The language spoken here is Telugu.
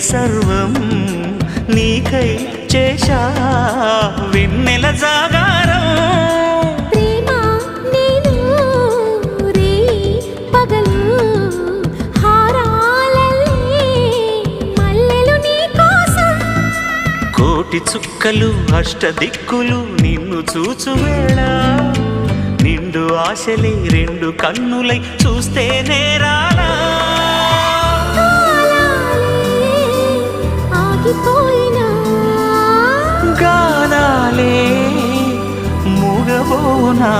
సర్వం నీకై చేశా వెన్నెల జాగారం ప్రేమ నేను రే పగలు హారాలల్లే మల్లెలు నీ కోసం కోటి చుక్కలు అష్టదిక్కులు నిన్ను చూచువేళ నిండు ఆశలే రెండు కన్నులై చూస్తే నేరాలా ఆగిపోయినా గానాలే మూగబోనా